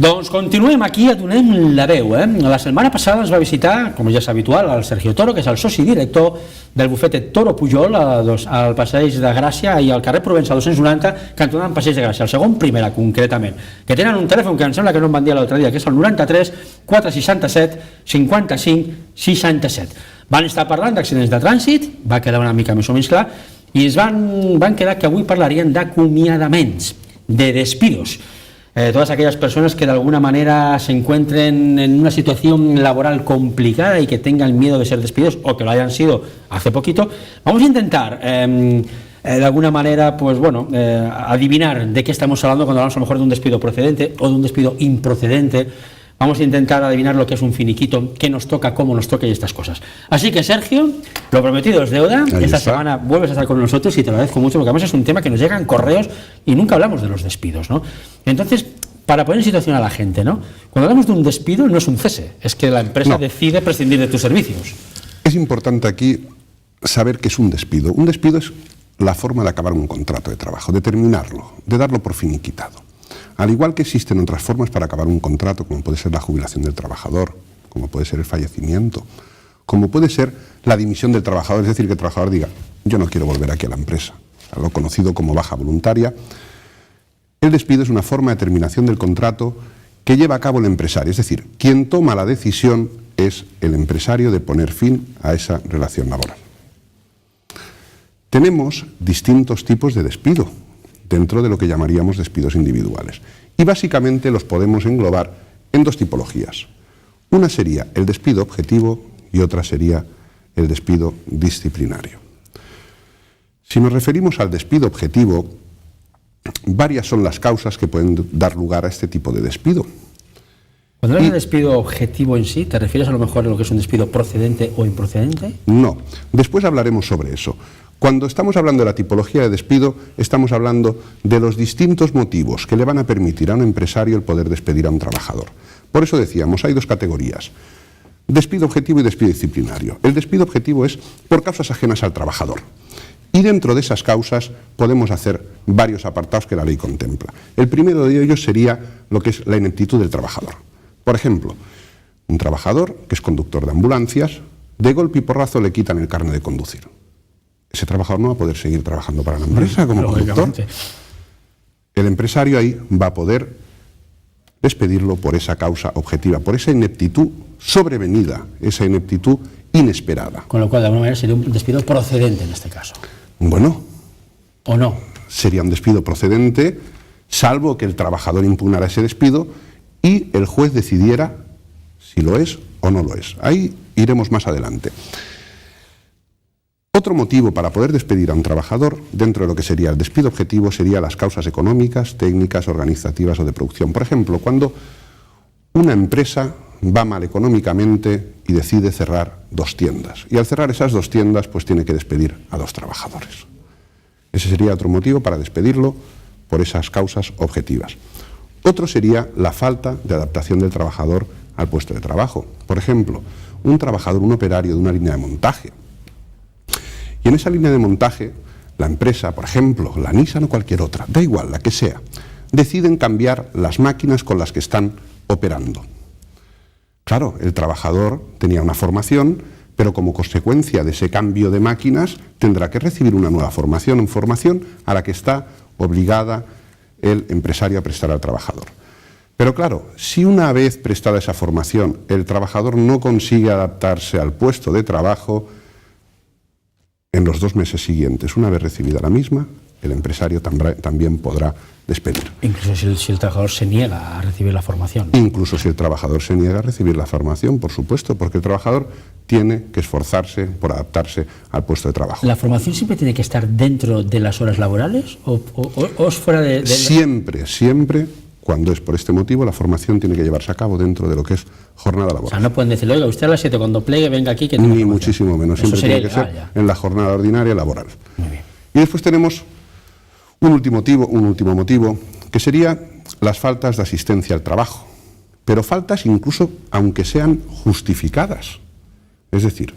Doncs continuem aquí, et donem la veu. La setmana passada ens va visitar, com ja és habitual, el Sergio Toro, que és el soci director del bufete Toro Pujol, al Passeig de Gràcia i al carrer Provença 290, cantonada amb Passeig de Gràcia, el segon primera, concretament, que tenen un telèfon que em sembla que no em van dir l'altre dia, que és el 93 467 55 67. Van estar parlant d'accidents de trànsit, va quedar una mica més o menys clar, i ens van quedar que avui parlarien d'acomiadaments, de despidos. Todas aquellas personas que de alguna manera se encuentren en una situación laboral complicada y que tengan miedo de ser despedidos o que lo hayan sido hace poquito. Vamos a intentar de alguna manera, pues bueno, adivinar de qué estamos hablando cuando hablamos a lo mejor de un despido procedente o de un despido improcedente. Vamos a intentar adivinar lo que es un finiquito, qué nos toca, cómo nos toca y estas cosas. Así que, Sergio, lo prometido es deuda. Esta semana vuelves a estar con nosotros y te lo agradezco mucho, porque además es un tema que nos llega en correos y nunca hablamos de los despidos, ¿no? Entonces, para poner en situación a la gente, ¿no? Cuando hablamos de un despido no es un cese, es que la empresa decide prescindir de tus servicios. Es importante aquí saber qué es un despido. Un despido es la forma de acabar un contrato de trabajo, de terminarlo, de darlo por finiquitado. Al igual que existen otras formas para acabar un contrato, como puede ser la jubilación del trabajador, como puede ser el fallecimiento, como puede ser la dimisión del trabajador, es decir, que el trabajador diga, yo no quiero volver aquí a la empresa, a lo conocido como baja voluntaria. El despido es una forma de terminación del contrato que lleva a cabo el empresario, es decir, quien toma la decisión es el empresario de poner fin a esa relación laboral. Tenemos distintos tipos de despido dentro de lo que llamaríamos despidos individuales. Y básicamente los podemos englobar en dos tipologías. Una sería el despido objetivo y otra sería el despido disciplinario. Si nos referimos al despido objetivo, varias son las causas que pueden dar lugar a este tipo de despido. Cuando hablas de despido objetivo en sí, ¿te refieres a lo mejor a lo que es un despido procedente o improcedente? No, después hablaremos sobre eso. Cuando estamos hablando de la tipología de despido, estamos hablando de los distintos motivos que le van a permitir a un empresario el poder despedir a un trabajador. Por eso decíamos, hay dos categorías, despido objetivo y despido disciplinario. El despido objetivo es por causas ajenas al trabajador. Y dentro de esas causas podemos hacer varios apartados que la ley contempla. El primero de ellos sería lo que es la ineptitud del trabajador. Por ejemplo, un trabajador que es conductor de ambulancias, de golpe y porrazo le quitan el carnet de conducir. Ese trabajador no va a poder seguir trabajando para la empresa como conductor. El empresario ahí va a poder despedirlo por esa causa objetiva, por esa ineptitud sobrevenida, esa ineptitud inesperada. Con lo cual, de alguna manera, sería un despido procedente en este caso. Bueno. ¿O no? Sería un despido procedente, salvo que el trabajador impugnara ese despido y el juez decidiera si lo es o no lo es. Ahí iremos más adelante. Otro motivo para poder despedir a un trabajador dentro de lo que sería el despido objetivo sería las causas económicas, técnicas, organizativas o de producción. Por ejemplo, cuando una empresa va mal económicamente y decide cerrar 2 tiendas. Y al cerrar esas 2 tiendas, pues tiene que despedir a 2 trabajadores. Ese sería otro motivo para despedirlo por esas causas objetivas. Otro sería la falta de adaptación del trabajador al puesto de trabajo. Por ejemplo, un trabajador, un operario de una línea de montaje. Y en esa línea de montaje, la empresa, por ejemplo, la Nissan o cualquier otra, da igual, la que sea, deciden cambiar las máquinas con las que están operando. Claro, el trabajador tenía una formación, pero como consecuencia de ese cambio de máquinas tendrá que recibir una nueva formación a la que está obligada el empresario a prestar al trabajador. Pero claro, si una vez prestada esa formación el trabajador no consigue adaptarse al puesto de trabajo, en los 2 meses siguientes, una vez recibida la misma, el empresario también podrá despedir. Incluso si el trabajador se niega a recibir la formación. Incluso si el trabajador se niega a recibir la formación, por supuesto, porque el trabajador tiene que esforzarse por adaptarse al puesto de trabajo. ¿La formación siempre tiene que estar dentro de las horas laborales o es fuera de Siempre, cuando es por este motivo, la formación tiene que llevarse a cabo dentro de lo que es jornada laboral. O sea, no pueden decirle, oiga, usted a las 7 cuando plegue venga aquí que ni muchísimo menos, siempre tiene que ser en la jornada ordinaria laboral. Muy bien. Y después tenemos un último motivo, que sería las faltas de asistencia al trabajo, pero faltas incluso aunque sean justificadas. Es decir,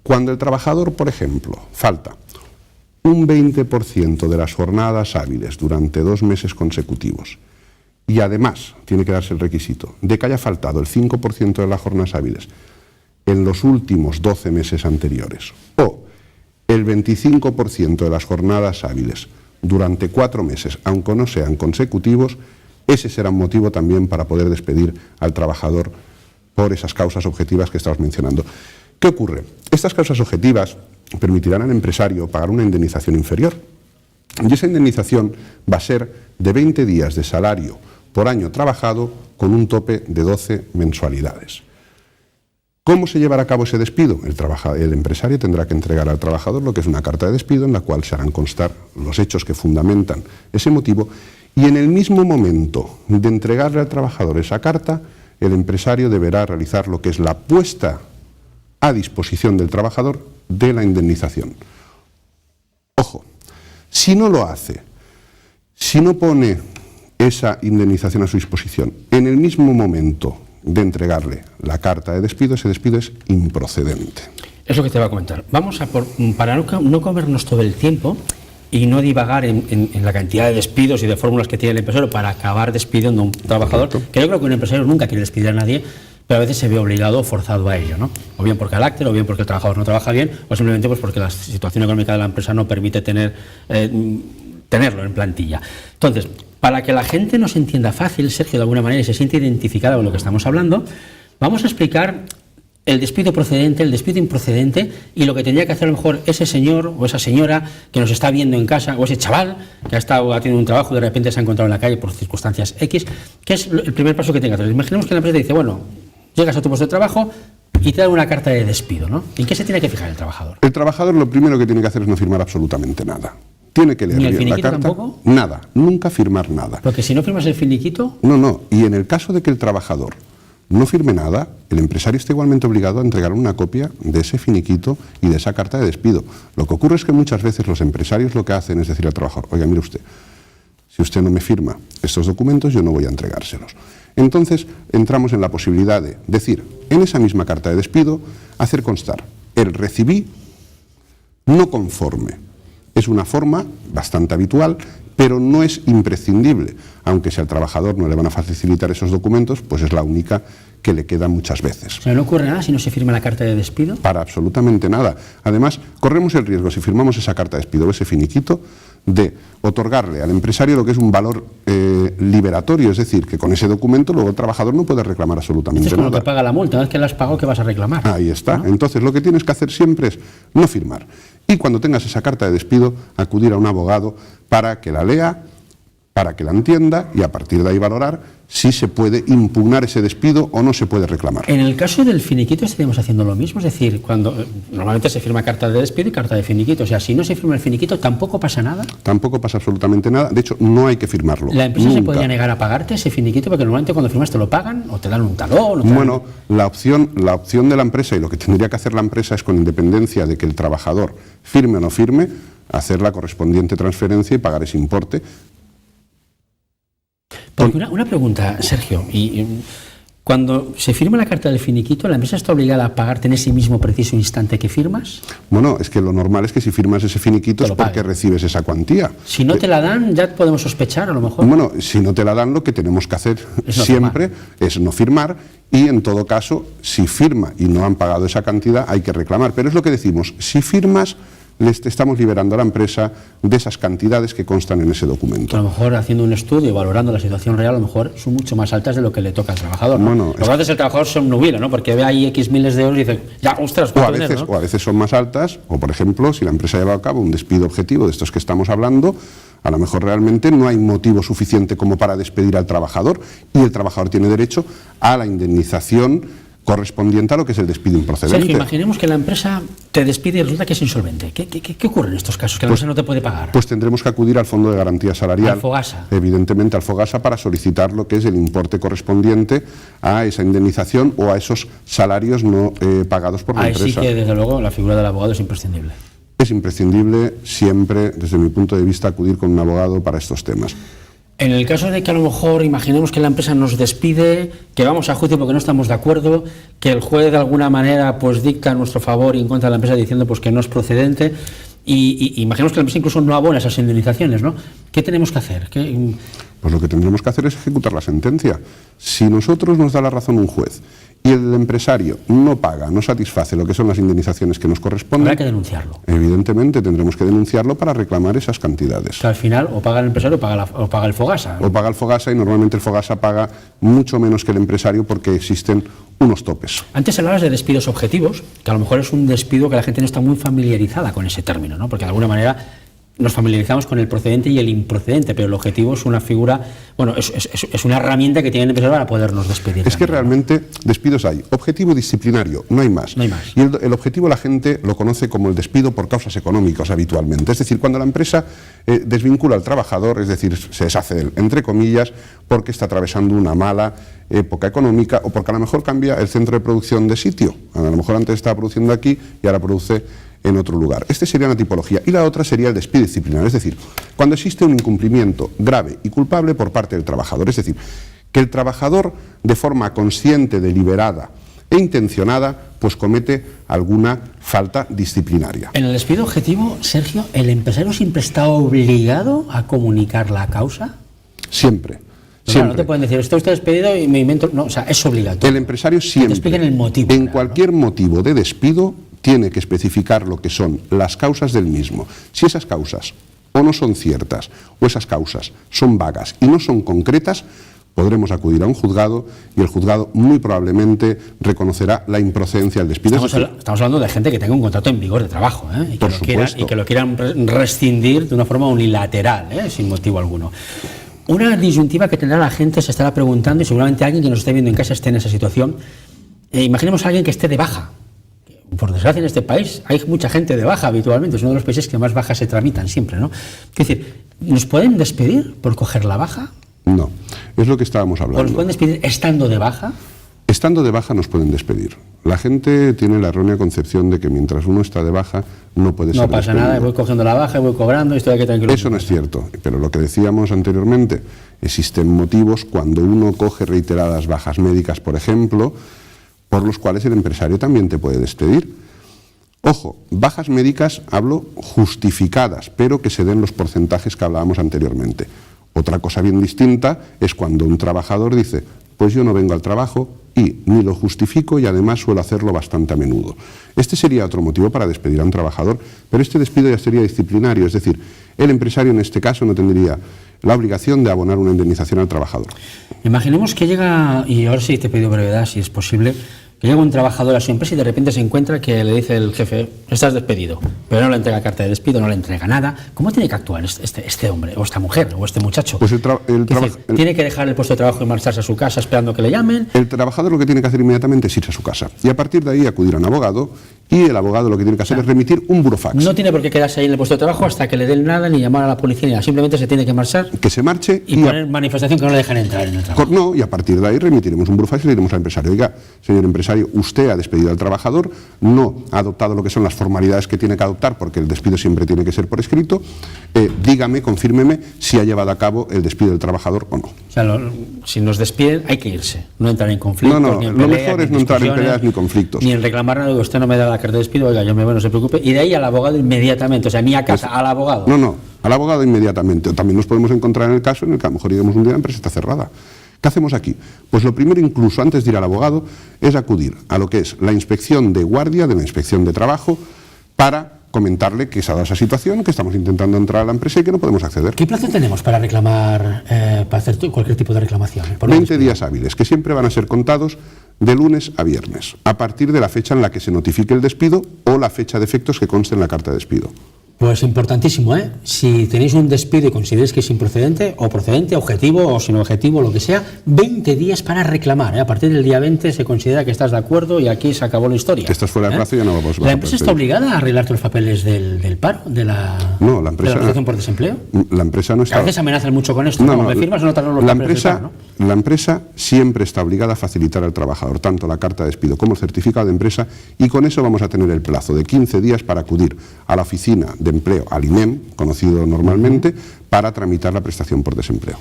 cuando el trabajador, por ejemplo, falta un 20% de las jornadas hábiles durante 2 meses consecutivos y además tiene que darse el requisito de que haya faltado el 5% de las jornadas hábiles en los últimos 12 meses anteriores o el 25% de las jornadas hábiles durante 4 meses, aunque no sean consecutivos, ese será un motivo también para poder despedir al trabajador por esas causas objetivas que estamos mencionando. ¿Qué ocurre? Estas causas objetivas permitirán al empresario pagar una indemnización inferior y esa indemnización va a ser de 20 días de salario por año trabajado con un tope de 12 mensualidades. ¿Cómo se llevará a cabo ese despido? El empresario tendrá que entregar al trabajador lo que es una carta de despido en la cual se harán constar los hechos que fundamentan ese motivo y en el mismo momento de entregarle al trabajador esa carta, el empresario deberá realizar lo que es la puesta a disposición del trabajador de la indemnización. Ojo, si no lo hace, si no pone esa indemnización a su disposición en el mismo momento de entregarle la carta de despido, ese despido es improcedente. Es lo que te va a comentar. Vamos a para no comernos todo el tiempo y no divagar en la cantidad de despidos y de fórmulas que tiene el empresario para acabar despidiendo a un trabajador, que yo creo que un empresario nunca quiere despedir a nadie, pero a veces se ve obligado o forzado a ello, ¿no? O bien por carácter, o bien porque el trabajador no trabaja bien, o simplemente pues porque la situación económica de la empresa no permite tenerlo en plantilla. Entonces, para que la gente nos entienda fácil, Sergio, de alguna manera, y se siente identificada con lo que estamos hablando, vamos a explicar el despido procedente, el despido improcedente y lo que tendría que hacer a lo mejor ese señor o esa señora que nos está viendo en casa o ese chaval que ha tenido un trabajo y de repente se ha encontrado en la calle por circunstancias X, que es el primer paso que tenga que hacer. Imaginemos que la empresa dice, bueno, llegas a tu puesto de trabajo y te dan una carta de despido, ¿no? ¿En qué se tiene que fijar el trabajador? El trabajador lo primero que tiene que hacer es no firmar absolutamente nada. Tiene que leer ¿Ni el bien la finiquito carta. tampoco? Nada, nunca firmar nada. Porque si no firmas el finiquito... No, y en el caso de que el trabajador no firme nada, el empresario está igualmente obligado a entregar una copia de ese finiquito y de esa carta de despido. Lo que ocurre es que muchas veces los empresarios lo que hacen es decir al trabajador, oiga, mire usted, si usted no me firma estos documentos, yo no voy a entregárselos. Entonces, entramos en la posibilidad de decir, en esa misma carta de despido, hacer constar el recibí no conforme. Es una forma bastante habitual, pero no es imprescindible, aunque si al trabajador no le van a facilitar esos documentos, pues es la única que le queda muchas veces. O sea, ¿no ocurre nada si no se firma la carta de despido? Para absolutamente nada. Además, corremos el riesgo, si firmamos esa carta de despido o ese finiquito, de otorgarle al empresario lo que es un valor liberatorio, es decir, que con ese documento luego el trabajador no puede reclamar absolutamente Esto es como nada. que paga la multa, una vez que la has pagado, ¿qué vas a reclamar? Ahí está. ¿No? Entonces, lo que tienes que hacer siempre es no firmar. Y cuando tengas esa carta de despido, acudir a un abogado para que la lea, para que la entienda y a partir de ahí valorar si se puede impugnar ese despido o no se puede reclamar. En el caso del finiquito estaríamos haciendo lo mismo, es decir, cuando normalmente se firma carta de despido y carta de finiquito, o sea, si no se firma el finiquito, ¿tampoco pasa nada? Tampoco pasa absolutamente nada, de hecho no hay que firmarlo. ¿La empresa nunca se podría negar a pagarte ese finiquito? Porque normalmente cuando firmas te lo pagan o te dan un talón. O te bueno, la opción de la empresa y lo que tendría que hacer la empresa es, con independencia de que el trabajador firme o no firme, hacer la correspondiente transferencia y pagar ese importe. Porque una pregunta, Sergio, cuando se firma la carta del finiquito, ¿la empresa está obligada a pagarte en ese mismo preciso instante que firmas? Bueno, es que lo normal es que si firmas ese finiquito es porque recibes esa cuantía. Si no te la dan, ya podemos sospechar a lo mejor. Bueno, si no te la dan, lo que tenemos que hacer siempre es no firmar y en todo caso, si firma y no han pagado esa cantidad, hay que reclamar. Pero es lo que decimos, si firmas, les estamos liberando a la empresa de esas cantidades que constan en ese documento. A lo mejor haciendo un estudio, valorando la situación real, a lo mejor son mucho más altas de lo que le toca al trabajador, ¿no? Bueno, lo que hace es el trabajador se obnubila, ¿no? Porque ve ahí X miles de euros y dice, ya, ostras, o a veces son más altas, o por ejemplo, si la empresa lleva a cabo un despido objetivo de estos que estamos hablando, a lo mejor realmente no hay motivo suficiente como para despedir al trabajador y el trabajador tiene derecho a la indemnización correspondiente a lo que es el despido improcedente. Sergio, imaginemos que la empresa te despide y resulta que es insolvente. ¿Qué ocurre en estos casos? Que la empresa no te puede pagar. Pues tendremos que acudir al Fondo de Garantía Salarial. Al Fogasa. Evidentemente al Fogasa, para solicitar lo que es el importe correspondiente a esa indemnización o a esos salarios no pagados por la empresa. Ahí sí que, desde luego, la figura del abogado es imprescindible. Es imprescindible siempre, desde mi punto de vista, acudir con un abogado para estos temas. En el caso de que a lo mejor imaginemos que la empresa nos despide, que vamos a juicio porque no estamos de acuerdo, que el juez de alguna manera pues dicta a nuestro favor y en contra de la empresa diciendo pues que no es procedente y imaginemos que la empresa incluso no abona esas indemnizaciones, ¿no? ¿Qué tenemos que hacer? Pues lo que tendremos que hacer es ejecutar la sentencia. Si nosotros nos da la razón un juez y el empresario no paga, no satisface lo que son las indemnizaciones que nos corresponden, habrá que denunciarlo. Evidentemente tendremos que denunciarlo para reclamar esas cantidades. Que al final o paga el empresario o paga el Fogasa. O paga el Fogasa, y normalmente el Fogasa paga mucho menos que el empresario porque existen unos topes. Antes hablabas de despidos objetivos, que a lo mejor es un despido que la gente no está muy familiarizada con ese término, ¿no? Porque de alguna manera nos familiarizamos con el procedente y el improcedente, pero el objetivo es una figura, bueno, es una herramienta que tiene el empresario para podernos despedir. Es que realmente despidos hay. Objetivo disciplinario, no hay más. No hay más. Y el objetivo la gente lo conoce como el despido por causas económicas habitualmente. Es decir, cuando la empresa desvincula al trabajador, es decir, se deshace de él, entre comillas, porque está atravesando una mala época económica o porque a lo mejor cambia el centro de producción de sitio. A lo mejor antes estaba produciendo aquí y ahora produce en otro lugar. Este sería una tipología. Y la otra sería el despido disciplinario, es decir, cuando existe un incumplimiento grave y culpable por parte del trabajador. Es decir, que el trabajador, de forma consciente, deliberada e intencionada, pues comete alguna falta disciplinaria. En el despido objetivo, Sergio, ¿el empresario siempre está obligado a comunicar la causa? Siempre. Claro, no te pueden decir, está usted despedido y me invento... No, o sea, es obligatorio. El empresario siempre, te expliquen el motivo, en cualquier motivo de despido, tiene que especificar lo que son las causas del mismo. Si esas causas o no son ciertas, o esas causas son vagas y no son concretas, podremos acudir a un juzgado y el juzgado muy probablemente reconocerá la improcedencia del despido. Estamos hablando de gente que tenga un contrato en vigor de trabajo, ¿eh? Por supuesto. Y que lo quieran rescindir de una forma unilateral, ¿eh? Sin motivo alguno. Una disyuntiva que tendrá la gente, se estará preguntando, y seguramente alguien que nos esté viendo en casa esté en esa situación. Imaginemos a alguien que esté de baja. Por desgracia, en este país hay mucha gente de baja habitualmente, es uno de los países que más bajas se tramitan siempre, ¿no? Es decir, ¿nos pueden despedir por coger la baja? No, es lo que estábamos hablando. ¿O nos pueden despedir estando de baja? Estando de baja nos pueden despedir. La gente tiene la errónea concepción de que mientras uno está de baja no puede ser despedido. No pasa nada, voy cogiendo la baja, voy cobrando, estoy aquí tranquilo. Eso no es cierto, pero lo que decíamos anteriormente, existen motivos cuando uno coge reiteradas bajas médicas, por ejemplo, por los cuales el empresario también te puede despedir. Ojo, bajas médicas hablo justificadas, pero que se den los porcentajes que hablábamos anteriormente. Otra cosa bien distinta es cuando un trabajador dice, pues yo no vengo al trabajo y ni lo justifico y además suelo hacerlo bastante a menudo. Este sería otro motivo para despedir a un trabajador, pero este despido ya sería disciplinario, es decir, el empresario en este caso no tendría la obligación de abonar una indemnización al trabajador. Imaginemos que llega, y ahora sí te pido brevedad si es posible, que llega un trabajador a su empresa y de repente se encuentra que le dice el jefe, estás despedido, pero no le entrega carta de despido, no le entrega nada. ¿Cómo tiene que actuar este hombre, o esta mujer, o este muchacho? Pues ¿tiene que dejar el puesto de trabajo y marcharse a su casa esperando que le llamen? El trabajador lo que tiene que hacer inmediatamente es irse a su casa y a partir de ahí acudir a un abogado, y el abogado lo que tiene que hacer es remitir un burofax. No tiene por qué quedarse ahí en el puesto de trabajo hasta que le den nada, ni llamar a la policía, ni nada. Simplemente se tiene que marchar. Que se marche y poner manifestación que no le dejan entrar en el trabajo. No, y a partir de ahí remitiremos un burofax y le diremos al empresario, oiga, señor empresario, usted ha despedido al trabajador, no ha adoptado lo que son las formalidades que tiene que adoptar, porque el despido siempre tiene que ser por escrito, dígame, confírmeme si ha llevado a cabo el despido del trabajador o no. O sea, si nos despiden hay que irse, no entrar en conflictos, ni en peleas, lo mejor es no entrar en peleas ni conflictos. Ni en reclamar nada, usted no me da la carta de despido, oiga, yo me voy, no se preocupe, y de ahí al abogado inmediatamente, o sea, ni a casa, al abogado. No, al abogado inmediatamente. O también nos podemos encontrar en el caso en el que a lo mejor digamos un día la empresa está cerrada. ¿Qué hacemos aquí? Pues lo primero, incluso antes de ir al abogado, es acudir a lo que es la inspección de guardia, de la inspección de trabajo, para comentarle que se ha dado esa situación, que estamos intentando entrar a la empresa y que no podemos acceder. ¿Qué plazo tenemos para reclamar, para hacer cualquier tipo de reclamación? 20 días hábiles, que siempre van a ser contados de lunes a viernes, a partir de la fecha en la que se notifique el despido o la fecha de efectos que conste en la carta de despido. Pues importantísimo, ¿eh? Si tenéis un despido y consideráis que es improcedente, o procedente, objetivo o sin objetivo, lo que sea, 20 días para reclamar, ¿eh? A partir del día 20 se considera que estás de acuerdo y aquí se acabó la historia. Que estás fuera de plazo y ya no vamos a ¿La empresa está obligada a arreglarte los papeles del paro, de la prestación por desempleo? La empresa no está. A veces amenazan mucho con esto, ¿no? ¿Me firmas o no te arreglo los papeles del paro, ¿no? La empresa siempre está obligada a facilitar al trabajador tanto la carta de despido como el certificado de empresa, y con eso vamos a tener el plazo de 15 días para acudir a la oficina de empleo, al INEM, conocido normalmente, para tramitar la prestación por desempleo.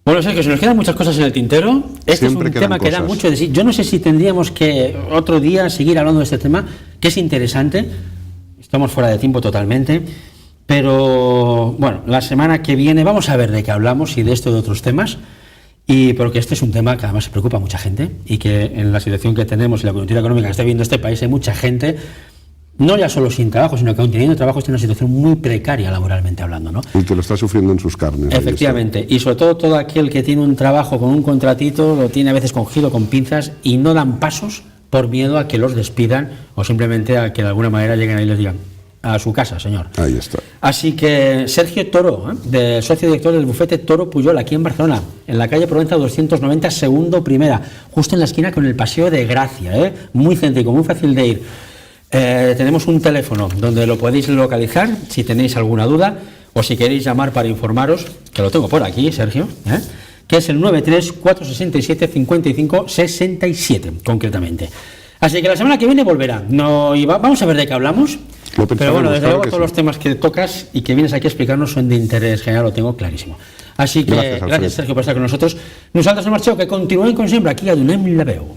Bueno, Sergio, se nos quedan muchas cosas en el tintero. Este Siempre es un tema que da mucho de sí. Yo no sé si tendríamos que otro día seguir hablando de este tema, que es interesante. Estamos fuera de tiempo totalmente. Pero bueno, la semana que viene vamos a ver de qué hablamos y de esto y de otros temas. Y porque este es un tema que además se preocupa a mucha gente y que en la situación que tenemos y la coyuntura económica que está viviendo este país hay mucha gente, no ya solo sin trabajo, sino que aún teniendo trabajo está en una situación muy precaria laboralmente hablando, ¿no? Y que lo está sufriendo en sus carnes. Efectivamente, y sobre todo aquel que tiene un trabajo con un contratito lo tiene a veces cogido con pinzas y no dan pasos por miedo a que los despidan o simplemente a que de alguna manera lleguen ahí y les digan a su casa, señor. Ahí está. Así que Sergio Toro, socio director del bufete Toro Pujol, aquí en Barcelona, en la calle Provenza 290, segundo primera, justo en la esquina con el Paseo de Gracia, muy céntrico, muy fácil de ir. Tenemos un teléfono donde lo podéis localizar si tenéis alguna duda o si queréis llamar para informaros, que lo tengo por aquí, Sergio, que es el 93-467-55-67, concretamente. Así que la semana que viene volverá. Vamos a ver de qué hablamos. Pero bueno, desde luego todos los temas que tocas y que vienes aquí a explicarnos son de interés general, lo tengo clarísimo. Así que gracias Sergio por estar con nosotros. Nosaltres no marxeu, que continuem com sempre aquí a Donem la Veu.